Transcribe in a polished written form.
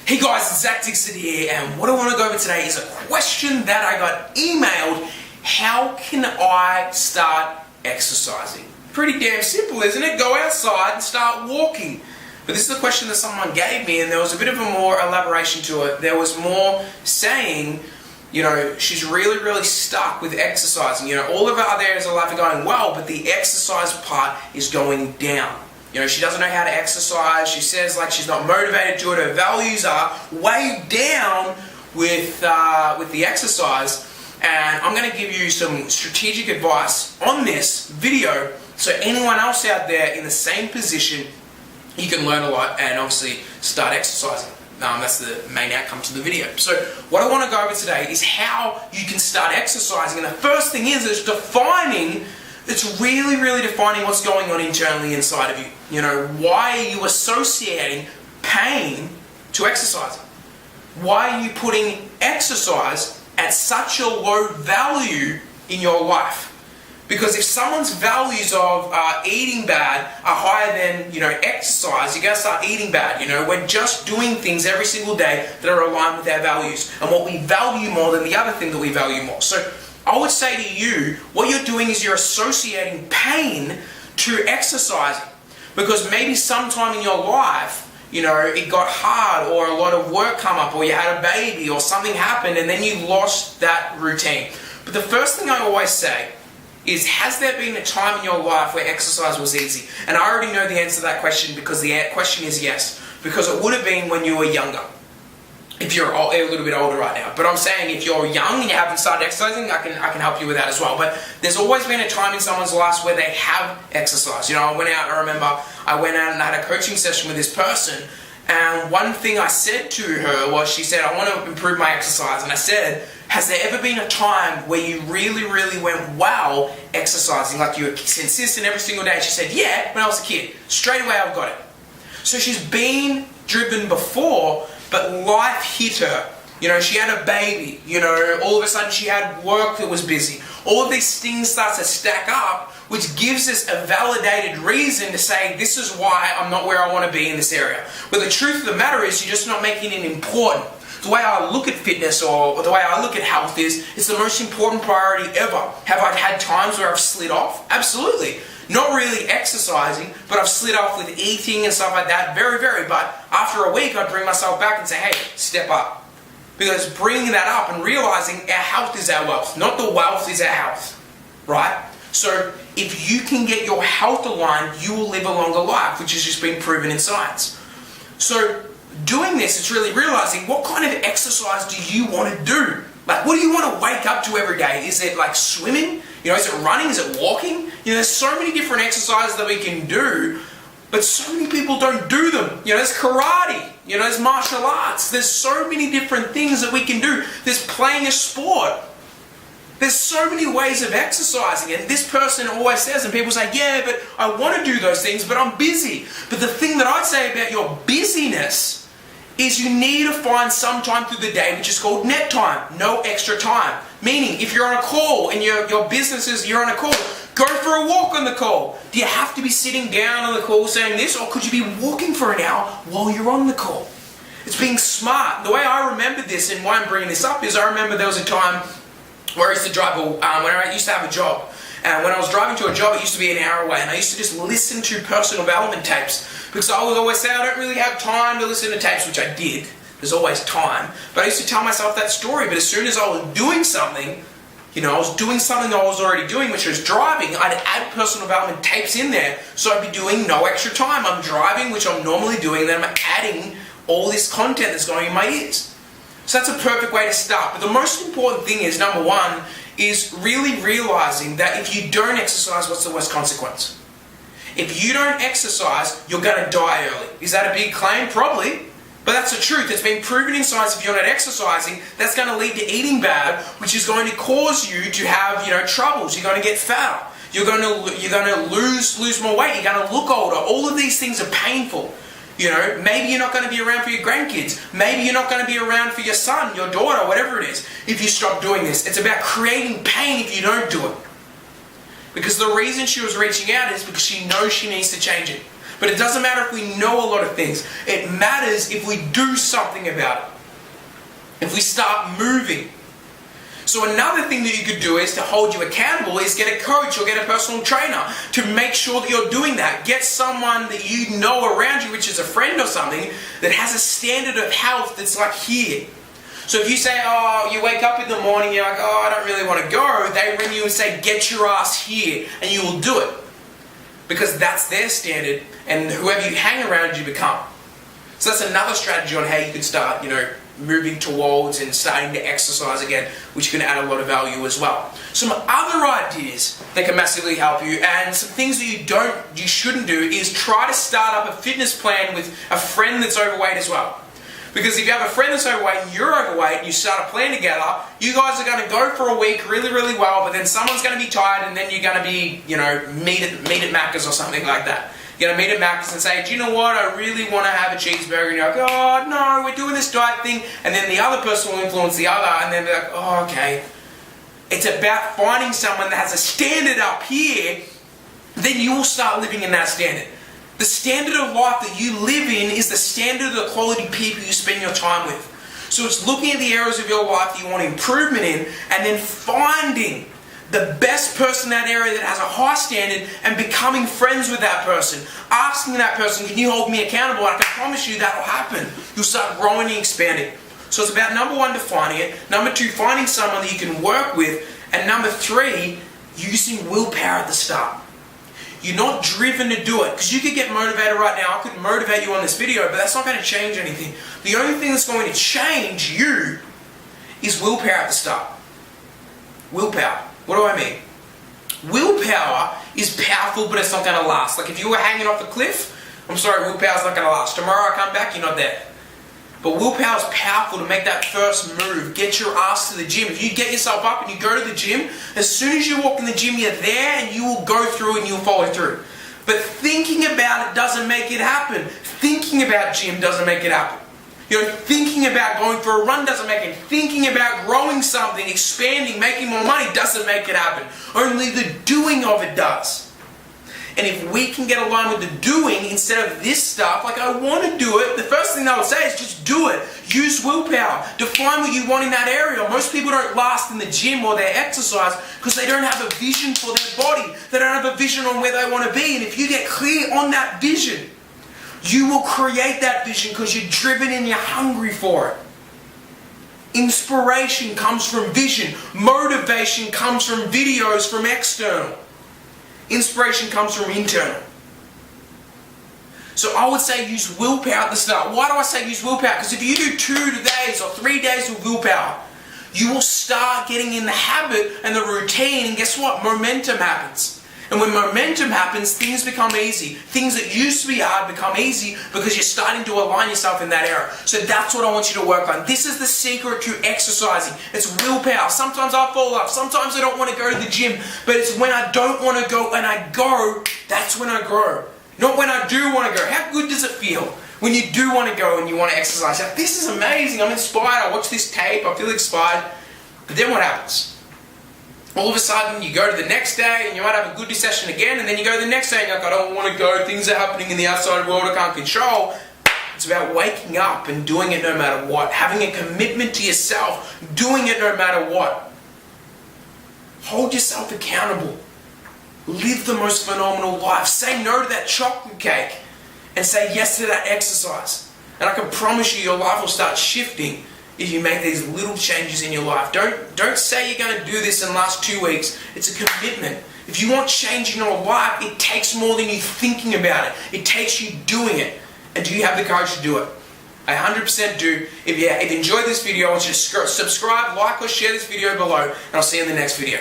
Hey guys, it's Zach Dixon here, and what I want to go over today is a question that I got emailed. How can I start exercising? Pretty damn simple, isn't it? Go outside and start walking. But this is a question that someone gave me, and there was a bit of a more elaboration to it. There was more saying, she's really stuck with exercising. All of her other areas of life are going well, but the exercise part is going down. She doesn't know how to exercise. She says she's not motivated to it. Her values are way down with the exercise. And I'm going to give you some strategic advice on this video, so anyone else out there in the same position, you can learn a lot and obviously start exercising. That's the main outcome to the video. So what I want to go over today is how you can start exercising. And the first thing is defining. It's really defining what's going on internally inside of you. Why are you associating pain to exercising? Why are you putting exercise at such a low value in your life? Because if someone's values of eating bad are higher than exercise, you're going to start eating bad. We're just doing things every single day that are aligned with our values and what we value more than the other thing that we value more. So I would say to you, what you're doing is you're associating pain to exercising. Because maybe sometime in your life, it got hard, or a lot of work come up, or you had a baby, or something happened, and then you lost that routine. But the first thing I always say is, has there been a time in your life where exercise was easy? And I already know the answer to that question, because the question is yes. Because it would have been when you were younger. If you're a little bit older right now. But I'm saying if you're young and you haven't started exercising, I can help you with that as well. But there's always been a time in someone's life where they have exercised. I went out and had a coaching session with this person, and one thing I said to her was, she said, I want to improve my exercise. And I said, has there ever been a time where you really went wow exercising, like you were consistent every single day? And she said, yeah, when I was a kid. Straight away I've got it. So she's been driven before, but life hit her. She had a baby. All of a sudden she had work that was busy. All of these things start to stack up, which gives us a validated reason to say, this is why I'm not where I want to be in this area. But the truth of the matter is, you're just not making it important. The way I look at fitness, or the way I look at health, is it's the most important priority ever. Have I had times where I've slid off? Absolutely. Not really exercising, but I've slid off with eating and stuff like that. Very. But after a week, I'd bring myself back and say, hey, step up. Because bringing that up and realizing our health is our wealth, not the wealth is our health. Right? So if you can get your health aligned, you will live a longer life, which has just been proven in science. So doing this, it's really realizing, what kind of exercise do you want to do? What do you want to wake up to every day? Is it swimming? Is it running? Is it walking? There's so many different exercises that we can do, but so many people don't do them. There's karate. There's martial arts. There's so many different things that we can do. There's playing a sport. There's so many ways of exercising, and this person always says, and people say, yeah, but I want to do those things, but I'm busy. But the thing that I'd say about your busyness is you need to find some time through the day which is called net time, no extra time. Meaning, if you're on a call and your business is you're on a call, go for a walk on the call. Do you have to be sitting down on the call saying this, or could you be walking for an hour while you're on the call? It's being smart. The way I remember this, and why I'm bringing this up, is I remember there was a time where I used to drive, when I used to have a job. And when I was driving to a job, it used to be an hour away, and I used to just listen to personal development tapes. Because I would always say, I don't really have time to listen to tapes, which I did. There's always time. But I used to tell myself that story. But as soon as I was doing something, I was doing something I was already doing, which was driving, I'd add personal development tapes in there. So I'd be doing no extra time. I'm driving, which I'm normally doing, then I'm adding all this content that's going in my ears. So that's a perfect way to start. But the most important thing is, number one, is really realizing that if you don't exercise, what's the worst consequence? If you don't exercise, you're going to die early. Is that a big claim? Probably. But that's the truth. It's been proven in science, if you're not exercising, that's going to lead to eating bad, which is going to cause you to have, troubles. You're going to get fatter. You're going to lose more weight. You're going to look older. All of these things are painful. Maybe you're not going to be around for your grandkids. Maybe you're not going to be around for your son, your daughter, whatever it is, if you stop doing this. It's about creating pain if you don't do it. Because the reason she was reaching out is because she knows she needs to change it. But it doesn't matter if we know a lot of things. It matters if we do something about it. If we start moving. So another thing that you could do is to hold you accountable is get a coach or get a personal trainer to make sure that you're doing that. Get someone that you know around you, which is a friend or something, that has a standard of health that's like here. So if you say, oh, you wake up in the morning, you're like, oh, I don't really want to go, they ring you and say, get your ass here, and you will do it. Because that's their standard, and whoever you hang around, you become. So that's another strategy on how you can start, moving towards and starting to exercise again, which can add a lot of value as well. Some other ideas that can massively help you, and some things that you shouldn't do, is try to start up a fitness plan with a friend that's overweight as well. Because if you have a friend that's overweight and you're overweight and you start a plan together, you guys are going to go for a week really, really well, but then someone's going to be tired and then you're going to be, meet at Macca's or something like that. You're going to meet at Macca's and say, do you know what, I really want to have a cheeseburger. And you're like, oh no, we're doing this diet thing. And then the other person will influence the other and then they're like, oh okay. It's about finding someone that has a standard up here, then you will start living in that standard. The standard of life that you live in is the standard of the quality people you spend your time with. So it's looking at the areas of your life that you want improvement in and then finding the best person in that area that has a high standard and becoming friends with that person. Asking that person, can you hold me accountable? I can promise you that will happen. You'll start growing and expanding. So it's about number one, defining it. Number two, finding someone that you can work with. And number three, using willpower at the start. You're not driven to do it, because you could get motivated right now. I could motivate you on this video, but that's not going to change anything. The only thing that's going to change you is willpower at the start. Willpower. What do I mean? Willpower is powerful, but it's not going to last. Like if you were hanging off a cliff, I'm sorry, willpower's not going to last. Tomorrow I come back, you're not there. But willpower is powerful to make that first move. Get your ass to the gym. If you get yourself up and you go to the gym, as soon as you walk in the gym, you're there and you will go through and you'll follow through. But thinking about it doesn't make it happen. Thinking about gym doesn't make it happen. Thinking about going for a run doesn't make it. Thinking about growing something, expanding, making more money doesn't make it happen. Only the doing of it does. And if we can get aligned with the doing instead of this stuff, like I want to do it, the first thing I would say is just do it. Use willpower. Define what you want in that area. Most people don't last in the gym or their exercise because they don't have a vision for their body. They don't have a vision on where they want to be. And if you get clear on that vision, you will create that vision because you're driven and you're hungry for it. Inspiration comes from vision. Motivation comes from videos from external. Inspiration comes from internal. So I would say use willpower at the start. Why do I say use willpower? Because if you do 2 days or 3 days with willpower, you will start getting in the habit and the routine, and guess what? Momentum happens. And when momentum happens, things become easy. Things that used to be hard become easy because you're starting to align yourself in that area. So that's what I want you to work on. This is the secret to exercising. It's willpower. Sometimes I fall off. Sometimes I don't want to go to the gym. But it's when I don't want to go and I go, that's when I grow. Not when I do want to go. How good does it feel when you do want to go and you want to exercise? Like, this is amazing. I'm inspired. I watch this tape. I feel inspired. But then what happens? All of a sudden, you go to the next day and you might have a good session again, and then you go the next day and you're like, I don't want to go, things are happening in the outside world I can't control. It's about waking up and doing it no matter what. Having a commitment to yourself, doing it no matter what. Hold yourself accountable. Live the most phenomenal life. Say no to that chocolate cake and say yes to that exercise. And I can promise you your life will start shifting if you make these little changes in your life. Don't say you're going to do this in the last 2 weeks. It's a commitment. If you want change in your life, it takes more than you thinking about it. It takes you doing it. And do you have the courage to do it? I 100% do. If you enjoyed this video, I want you to subscribe, like, or share this video below, and I'll see you in the next video.